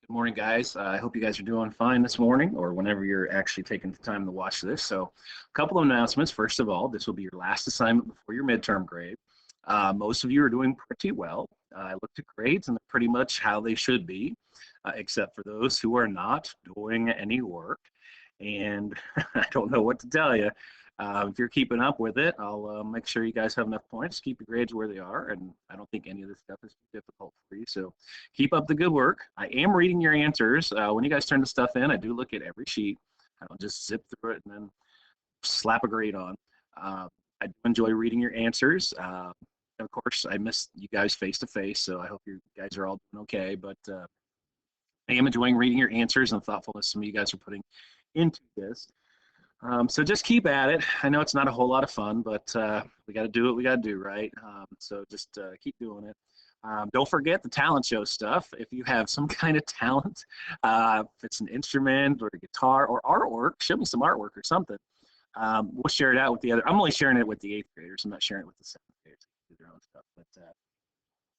Good morning, guys. I hope you guys are doing fine this morning or whenever you're actually taking the time to watch this. So, a couple of announcements. First of all, this will be your last assignment before your midterm grade. Most of you are doing pretty well. I looked at grades and they're pretty much how they should be, except for those who are not doing any work. And I don't know what to tell you. If you're keeping up with it, I'll make sure you guys have enough points to keep your grades where they are. And I don't think any of this stuff is difficult for you. So keep up the good work. I am reading your answers. When you guys turn the stuff in, I do look at every sheet. I don't just zip through it and then slap a grade on. I do enjoy reading your answers. Of course, I miss you guys face to face, so I hope you guys are all doing okay. But I am enjoying reading your answers and the thoughtfulness some of you guys are putting into this. So just keep at it. I know it's not a whole lot of fun, but we got to do what we got to do, right? So just keep doing it. Don't forget the talent show stuff. If you have some kind of talent, if it's an instrument or a guitar or artwork, show me some artwork or something. We'll share it out with the other. I'm only sharing it with the 8th graders. I'm not sharing it with the 7th graders. Do their own stuff. But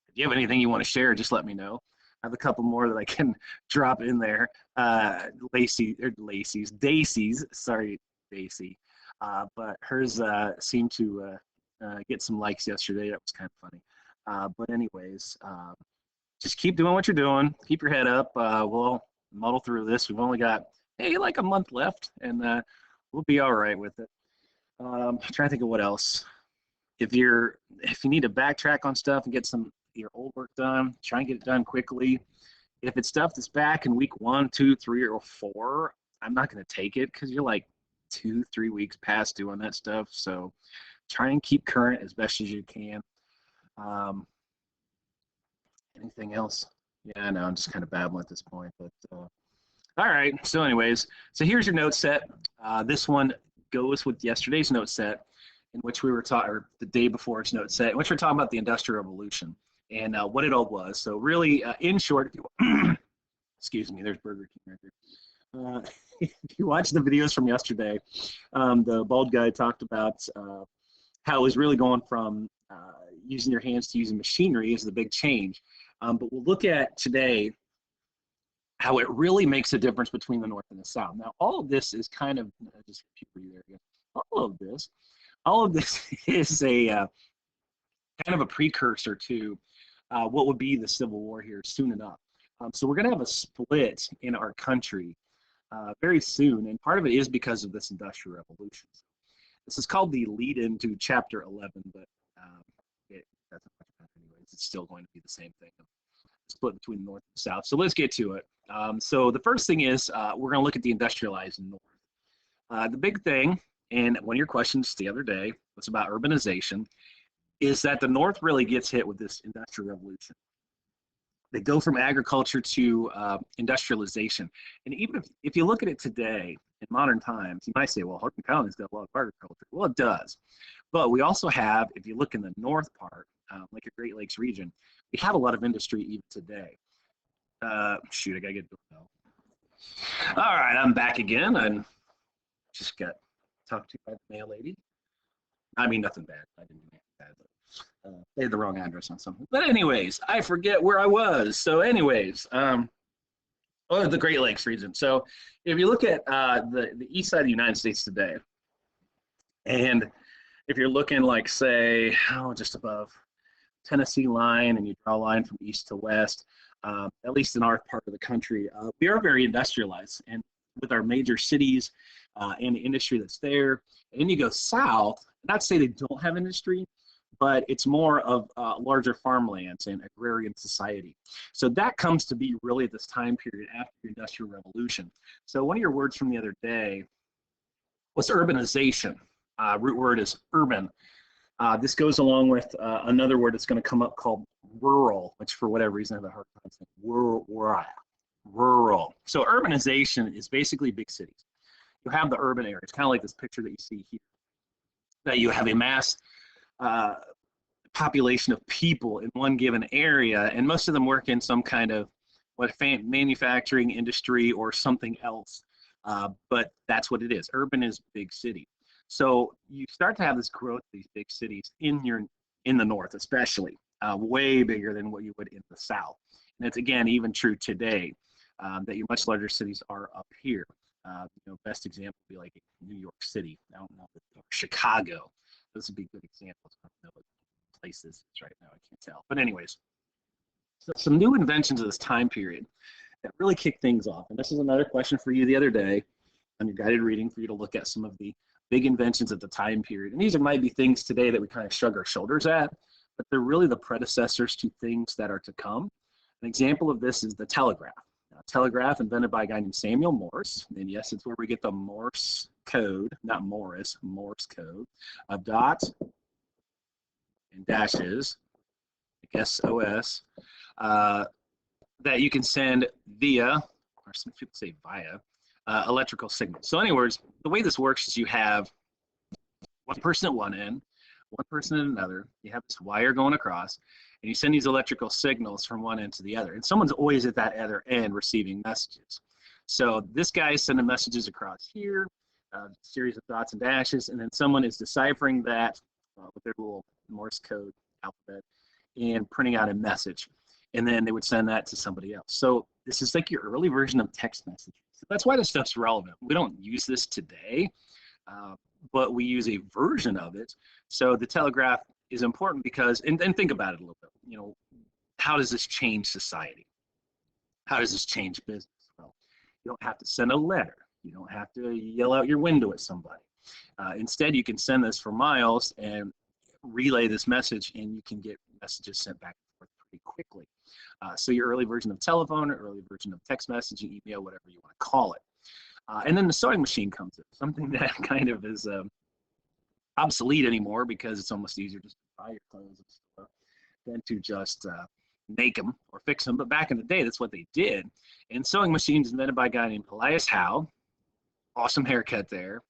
if you have anything you want to share, just let me know. I have a couple more that I can drop in there. Dacey's, sorry, Daisy. But hers seemed to get some likes yesterday. That was kind of funny. But anyways, just keep doing what you're doing. Keep your head up. We'll muddle through this. We've only got, like a month left, and we'll be all right with it. I'm trying to think of what else. If you need to backtrack on stuff and get some your old work done, try and get it done quickly. If it's stuff that's back in week 1, 2, 3, or 4, I'm not going to take it because you're like 2-3 weeks past doing that stuff. So try and keep current as best as you can. Anything else? Yeah, no, I'm just kind of babbling at this point. But all right. So anyways, so here's your note set. This one goes with yesterday's note set, in which we were talking, or the day before's note set, in which we're talking about the Industrial Revolution and what it all was. So really, in short, if you, excuse me, there's Burger King right there. If you watch the videos from yesterday, the bald guy talked about how it was really going from using your hands to using machinery is the big change. But we'll look at today how it really makes a difference between the North and the South. Now, all of this is kind of, just repeat there again. All of this is a kind of a precursor to what would be the Civil War here soon enough. So we're going to have a split in our country very soon, and part of it is because of this Industrial Revolution. This is called the lead into Chapter 11, but that's not much about anyways. It's still going to be the same thing, split between the North and the South. So let's get to it. So the first thing is we're going to look at the industrialized North. The big thing, and one of your questions the other day was about urbanization, is that the North really gets hit with this Industrial Revolution. They go from agriculture to industrialization. And even if you look at it today, in modern times, you might say, well, Hardin County's got a lot of agriculture. Well, it does. But we also have, if you look in the north part, like your Great Lakes region, we have a lot of industry even today. Shoot, I got to get to the bell. All right, I'm back again. I just got talked to by the mail lady. I mean, nothing bad. I didn't do anything bad, but they had the wrong address on something. But anyways, I forget where I was. So anyways, the Great Lakes region. So if you look at the east side of the United States today, and if you're looking like, say, just above Tennessee line, and you draw a line from east to west, at least in our part of the country, we are very industrialized, and with our major cities and the industry that's there. And then you go south, not to say they don't have industry, but it's more of larger farmlands and agrarian society. So that comes to be really at this time period after the Industrial Revolution. So one of your words from the other day was urbanization. Root word is urban. This goes along with another word that's going to come up called rural, which for whatever reason I have a hard time saying. Rural. So urbanization is basically big cities. You have the urban areas, kind of like this picture that you see here, that you have a mass population of people in one given area, and most of them work in some kind of manufacturing industry or something else. But that's what it is. Urban is big city. So you start to have this growth of these big cities in the north, especially way bigger than what you would in the south. And it's again even true today. that your much larger cities are up here. Best example would be like New York City. I don't know, or Chicago. Those would be good examples. I don't know what place this is right now. I can't tell. But anyways, so some new inventions of this time period that really kick things off. And this is another question for you the other day on your guided reading for you to look at some of the big inventions of the time period. And these might be things today that we kind of shrug our shoulders at, but they're really the predecessors to things that are to come. An example of this is the telegraph. Now, telegraph invented by a guy named Samuel Morse. And yes, it's where we get the Morse code, not Morris, Morse code, of dots and dashes, like SOS, that you can send via, or some people say via, electrical signals. So in other words, the way this works is you have one person at one end, one person at another. You have this wire going across, and you send these electrical signals from one end to the other. And someone's always at that other end receiving messages. So this guy is sending messages across here, a series of dots and dashes, and then someone is deciphering that with their little Morse code alphabet and printing out a message. And then they would send that to somebody else. So this is like your early version of text messaging. So that's why this stuff's relevant. We don't use this today, but we use a version of it. So the telegraph is important because, and think about it a little bit, how does this change society? How does this change business? Well, you don't have to send a letter. You don't have to yell out your window at somebody. Instead, you can send this for miles and relay this message, and you can get messages sent back and forth pretty quickly. So your early version of telephone, or early version of text messaging, email, whatever you want to call it. And then the sewing machine comes in, something that kind of is obsolete anymore because it's almost easier just to buy your clothes and stuff than to just make them or fix them. But back in the day, that's what they did. And sewing machines invented by a guy named Elias Howe. Awesome haircut there.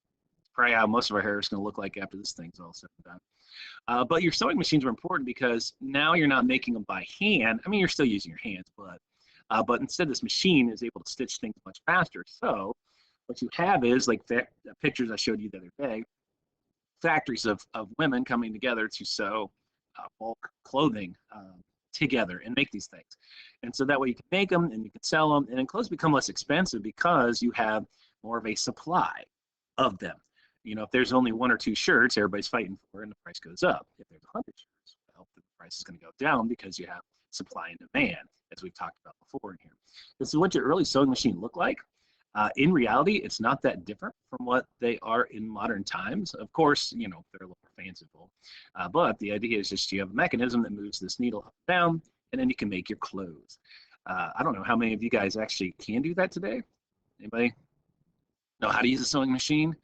Probably how most of our hair is going to look like after this thing's all said and done. But your sewing machines are important because now you're not making them by hand. I mean, you're still using your hands, but instead this machine is able to stitch things much faster. So what you have is, like the pictures I showed you the other day, factories of women coming together to sew bulk clothing together and make these things. And so that way you can make them and you can sell them, and then clothes become less expensive because you have more of a supply of them. If there's only one or two shirts everybody's fighting for, and the price goes up. If there's 100 shirts, well, the price is going to go down because you have supply and demand, as we've talked about before in here. This is what your early sewing machine looked like. In reality, it's not that different from what they are in modern times. Of course, they're a little more fanciful, but the idea is just you have a mechanism that moves this needle up and down, and then you can make your clothes. I don't know how many of you guys actually can do that today. Anybody know how to use a sewing machine?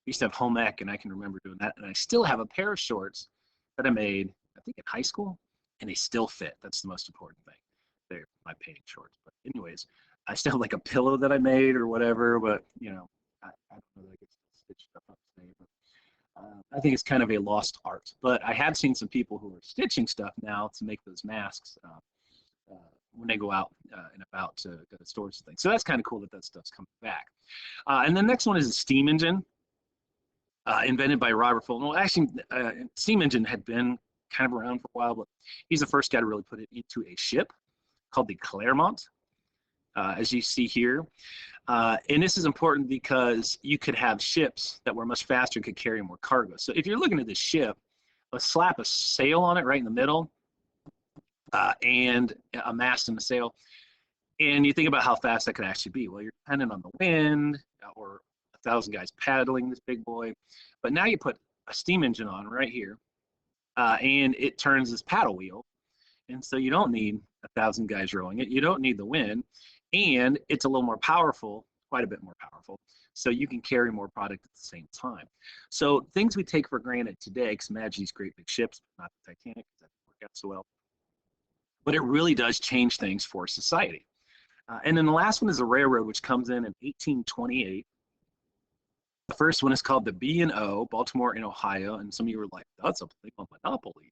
I used to have home ec, and I can remember doing that. And I still have a pair of shorts that I made, I think, in high school, and they still fit. That's the most important thing. They're my painting shorts. But anyways, I still have like a pillow that I made or whatever, but, I don't know that I could stitch stuff up today. But I think it's kind of a lost art. But I have seen some people who are stitching stuff now to make those masks when they go out and about to go to stores and things. So that's kind of cool that stuff's coming back. And the next one is the steam engine. Invented by Robert Fulton. Well, actually, steam engine had been kind of around for a while, but he's the first guy to really put it into a ship called the Clermont, as you see here. And this is important because you could have ships that were much faster and could carry more cargo. So if you're looking at this ship, let's slap a sail on it right in the middle and a mast and a sail. And you think about how fast that could actually be. Well, you're dependent on the wind or 1,000 guys paddling this big boy. But now you put a steam engine on right here, and it turns this paddle wheel. And so you don't need 1,000 guys rowing it. You don't need the wind. And it's a little more powerful, quite a bit more powerful. So you can carry more product at the same time. So things we take for granted today, because imagine these great big ships, not the Titanic, because that didn't work out so well. But it really does change things for society. And then the last one is a railroad, which comes in 1828. The first one is called the B&O, Baltimore and Ohio, and some of you were like, that's a monopoly.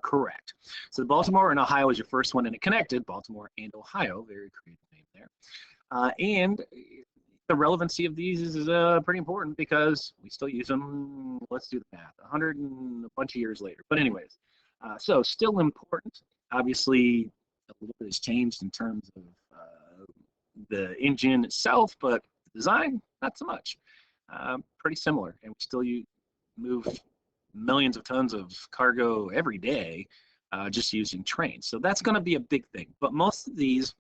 Correct. So the Baltimore and Ohio was your first one, and it connected Baltimore and Ohio. Very creative name there. And the relevancy of these is pretty important because we still use them, let's do the math, 100 and a bunch of years later. But anyways, so still important. Obviously, a little bit has changed in terms of the engine itself, but the design, not so much. Pretty similar, and we still move millions of tons of cargo every day just using trains. So that's going to be a big thing. But most of these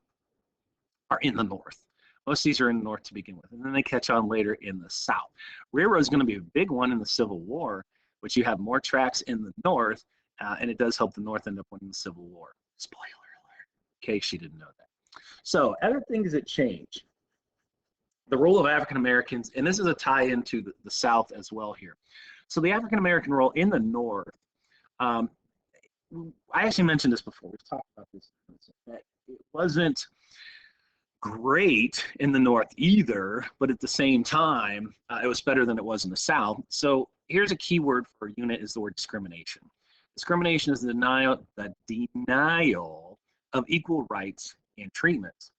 are in the north. Most of these are in the north to begin with, and then they catch on later in the south. Railroad is going to be a big one in the Civil War, which you have more tracks in the north, and it does help the north end up winning the Civil War. Spoiler alert, in case you didn't know that. So other things that change. The role of African Americans, and this is a tie into the South as well here. So the African American role in the North, I actually mentioned this before. We've talked about this. That it wasn't great in the North either, but at the same time, it was better than it was in the South. So here's a key word for unit is the word discrimination. Discrimination is the denial of equal rights and treatments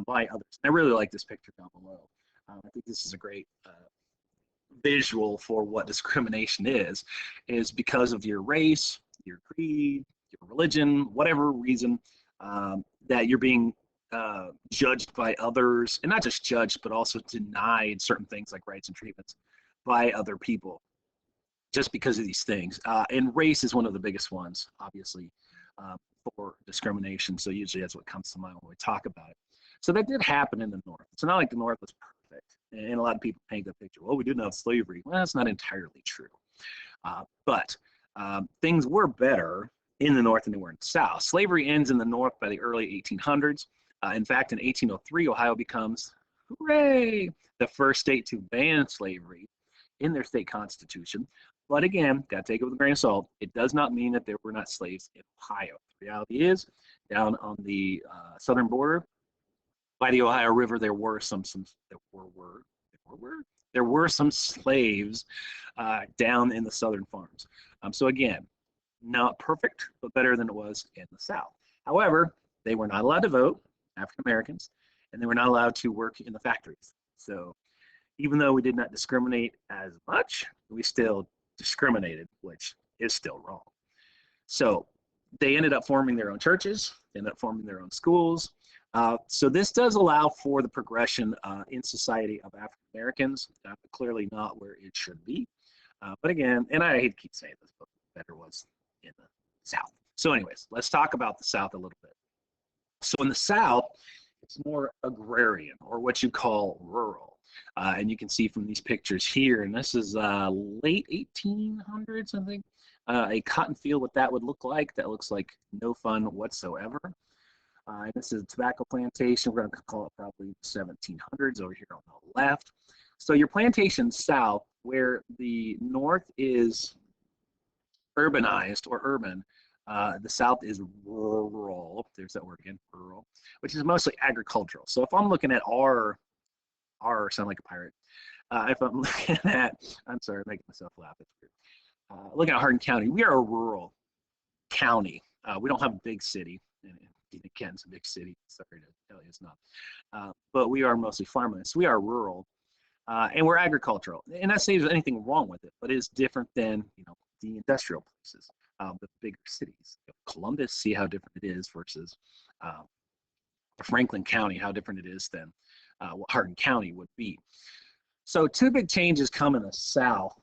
by others. I really like this picture down below. I think this is a great visual for what discrimination is because of your race, your creed, your religion, whatever reason that you're being judged by others, and not just judged, but also denied certain things like rights and treatments by other people just because of these things. And race is one of the biggest ones, obviously, for discrimination. So usually that's what comes to mind when we talk about it. So that did happen in the North. It's not like the North was perfect. And a lot of people paint that picture. Well, we didn't have slavery. Well, that's not entirely true. But things were better in the North than they were in the South. Slavery ends in the North by the early 1800s. In fact, in 1803, Ohio becomes, hooray, the first state to ban slavery in their state constitution. But again, got to take it with a grain of salt. It does not mean that there were not slaves in Ohio. The reality is, down on the southern border, by the Ohio River, there were some slaves down in the southern farms. So again, not perfect, but better than it was in the South. However, they were not allowed to vote, African Americans, and they were not allowed to work in the factories. So even though we did not discriminate as much, we still discriminated, which is still wrong. So they ended up forming their own churches, they ended up forming their own schools. So this does allow for the progression in society of African Americans, clearly not where it should be. But again, and I hate to keep saying this, but better was in the South. So anyways, let's talk about the South a little bit. So in the South, it's more agrarian, or what you call rural. And you can see from these pictures here, and this is late 1800s, I think, a cotton field, what that would look like. That looks like no fun whatsoever. This is a tobacco plantation. We're going to call it probably 1700s over here on the left. So your plantation south, where the north is urbanized or urban, the south is rural. There's that word again, rural, which is mostly agricultural. So if I'm looking at our sound like a pirate. If I'm looking at, I'm sorry, making myself laugh. It's weird. Looking at Hardin County, we are a rural county. We don't have a big city. And Ken's a big city. Sorry to tell you, it's not. But we are mostly farmland. So we are rural, and we're agricultural. And not saying there's anything wrong with it, but it is different than the industrial places, the bigger cities. Columbus, see how different it is versus Franklin County, how different it is than what Hardin County would be. So two big changes come in the South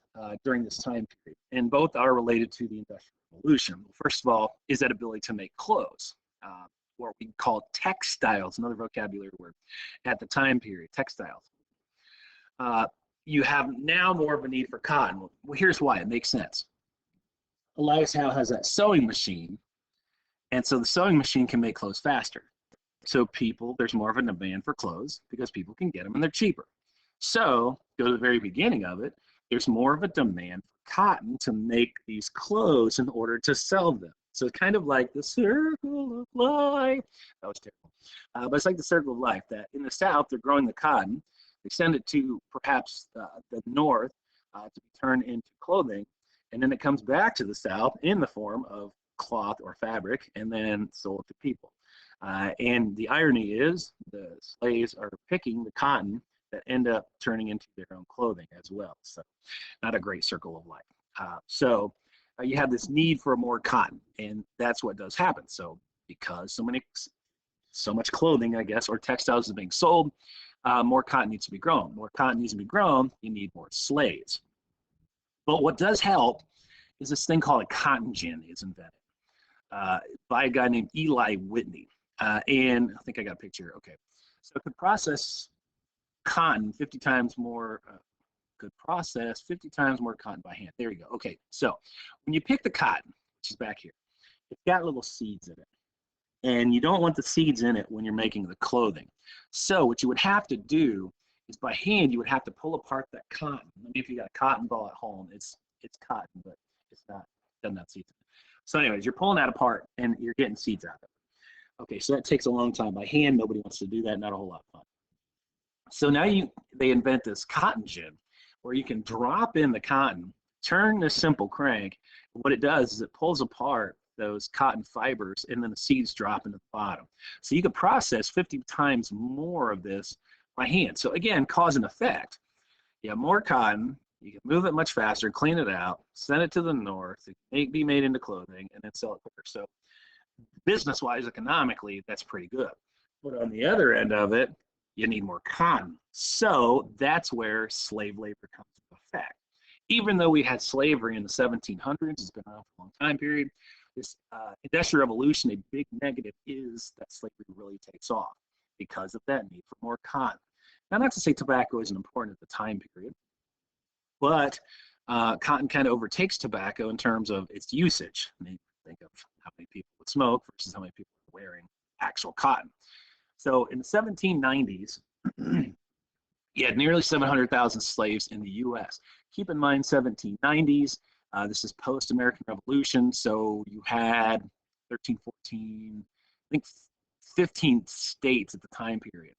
during this time period, and both are related to the Industrial Revolution. First of all, is that ability to make clothes, what we call textiles, another vocabulary word at the time period, textiles. You have now more of a need for cotton. Well, here's why. It makes sense. Elias Howe has that sewing machine, and so the sewing machine can make clothes faster. So there's more of a demand for clothes because people can get them and they're cheaper. So go to the very beginning of it, there's more of a demand for cotton to make these clothes in order to sell them. So it's kind of like the circle of life. That was terrible. But it's like the circle of life that in the South, they're growing the cotton, they send it to perhaps the North to be turned into clothing, and then it comes back to the South in the form of cloth or fabric and then sold to people. And the irony is the slaves are picking the cotton that end up turning into their own clothing as well. So not a great circle of life. So you have this need for more cotton, and that's what does happen. So because so many so much clothing, I guess, or textiles is being sold, more cotton needs to be grown. More cotton needs to be grown, you need more slaves. But what does help is this thing called a cotton gin is invented by a guy named Eli Whitney. And I think I got a picture. Okay. So it could process cotton 50 times more, could process 50 times more cotton by hand. There you go. Okay. So when you pick the cotton, which is back here, it's got little seeds in it. And you don't want the seeds in it when you're making the clothing. So what you would have to do is by hand, you would have to pull apart that cotton. I mean, if you got a cotton ball at home, it's cotton, but it's not, doesn't have seeds in it. So anyways, you're pulling that apart and you're getting seeds out of it. Okay, so that takes a long time by hand. Nobody wants to do that, not a whole lot of fun. So now they invent this cotton gin where you can drop in the cotton, turn this simple crank. What it does is it pulls apart those cotton fibers and then the seeds drop into the bottom. So you could process 50 times more of this by hand. So again, cause and effect. You have more cotton, you can move it much faster, clean it out, send it to the north, it may be made into clothing, and then sell it quicker. So business-wise, economically, that's pretty good. But on the other end of it, you need more cotton. So that's where slave labor comes into effect. Even though we had slavery in the 1700s, it's been around for a long time period, this industrial revolution, a big negative is that slavery really takes off because of that need for more cotton. Now, not to say tobacco isn't important at the time period, but cotton kind of overtakes tobacco in terms of its usage. I mean, think of how many people would smoke versus how many people are wearing actual cotton. So in the 1790s, you had nearly 700,000 slaves in the U.S. Keep in mind, 1790s, this is post-American Revolution, so you had 13, 14, I think 15 states at the time period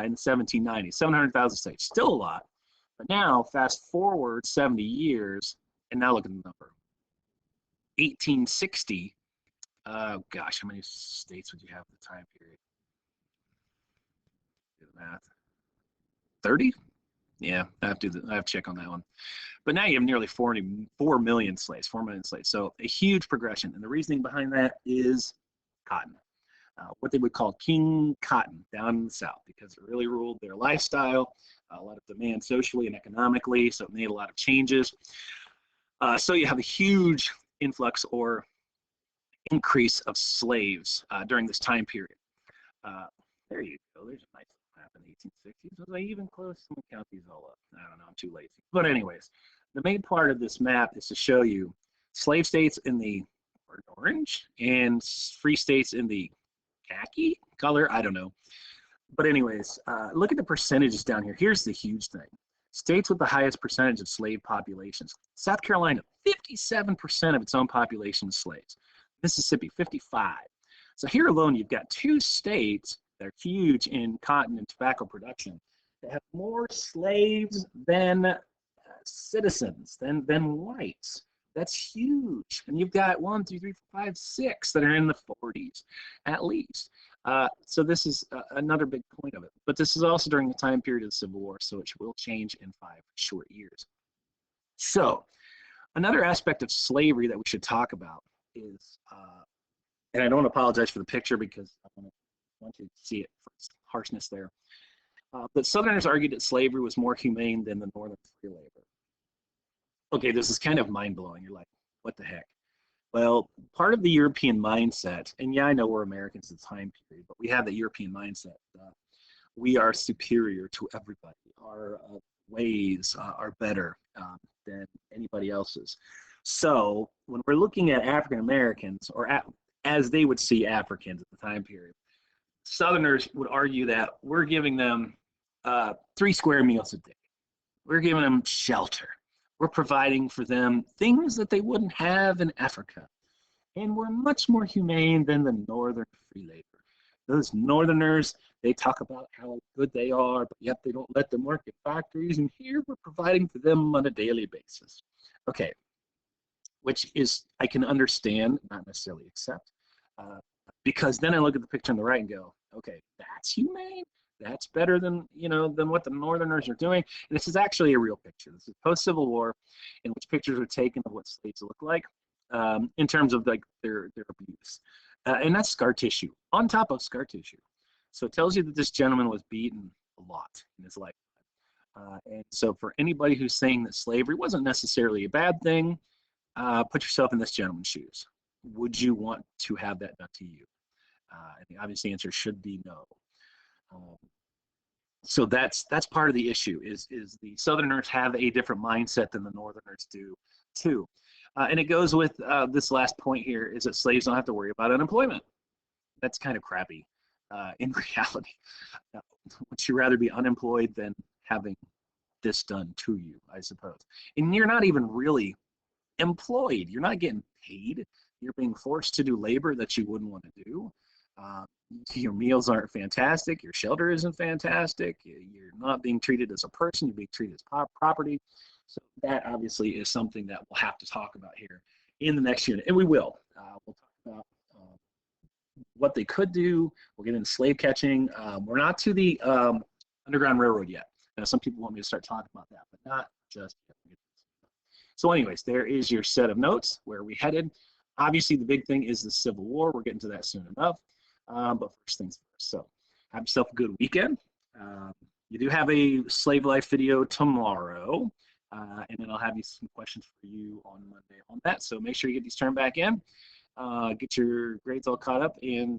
in the 1790s, 700,000 states, still a lot. But now, fast forward 70 years, and now look at the number. 1860, gosh, how many states would you have at the time period? Do the math. 30? Yeah, I have to check on that one. But now you have nearly 4 million slaves, 4 million slaves. So a huge progression. And the reasoning behind that is cotton, what they would call King Cotton down in the South, because it really ruled their lifestyle, a lot of demand socially and economically, so it made a lot of changes. So you have a huge influx or increase of slaves during this time period. There you go. There's a nice map in the 1860s. Was I even close? Let me count these all up. I don't know. I'm too lazy. But anyways, the main part of this map is to show you slave states in the orange and free states in the khaki color. I don't know. But anyways, look at the percentages down here. Here's the huge thing. States with the highest percentage of slave populations. South Carolina, 57% of its own population is slaves. Mississippi, 55. So here alone, you've got 2 states that are huge in cotton and tobacco production that have more slaves than citizens, than whites. That's huge. And you've got 1, 2, 3, 4, 5, 6 that are in the 40s at least. So this is another big point of it. But this is also during the time period of the Civil War, so it will change in 5 short years. So another aspect of slavery that we should talk about is, and I don't apologize for the picture because I want you to see it for its harshness there. But Southerners argued that slavery was more humane than the Northern free labor. Okay, this is kind of mind-blowing. You're like, what the heck? Well, part of the European mindset, and yeah, I know we're Americans at the time period, but we have the European mindset. We are superior to everybody. Our ways are better than anybody else's. So when we're looking at African Americans, or as they would see Africans at the time period, Southerners would argue that we're giving them 3 square meals a day. We're giving them shelter. We're providing for them things that they wouldn't have in Africa. And we're much more humane than the Northern free labor. Those Northerners, they talk about how good they are, but yet they don't let them work at factories. And here we're providing for them on a daily basis. Okay, which is, I can understand, not necessarily accept, because then I look at the picture on the right and go, okay, that's humane. That's better than, than what the Northerners are doing. And this is actually a real picture. This is post-Civil War, in which pictures are taken of what slaves look like in terms of like their abuse. And that's scar tissue, on top of scar tissue. So it tells you that this gentleman was beaten a lot in his life. And so for anybody who's saying that slavery wasn't necessarily a bad thing, put yourself in this gentleman's shoes. Would you want to have that done to you? And the obvious answer should be no. So that's part of the issue is the Southerners have a different mindset than the Northerners do too. And it goes with this last point here is that slaves don't have to worry about unemployment. That's kind of crappy in reality. Would you rather be unemployed than having this done to you, I suppose? And you're not even really employed. You're not getting paid. You're being forced to do labor that you wouldn't want to do. Your meals aren't fantastic. Your shelter isn't fantastic. You're not being treated as a person. You're being treated as property. So that obviously is something that we'll have to talk about here in the next unit, and we will. We'll talk about what they could do. We'll get into slave catching. We're not to the Underground Railroad yet. Now, some people want me to start talking about that, but not just yet. So anyways, there is your set of notes. Where are we headed? Obviously, the big thing is the Civil War. We're getting to that soon enough. But first things first. So have yourself a good weekend. You do have a slave life video tomorrow. And then I'll have some questions for you on Monday on that. So make sure you get these turned back in. Get your grades all caught up and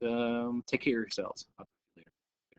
take care of yourselves.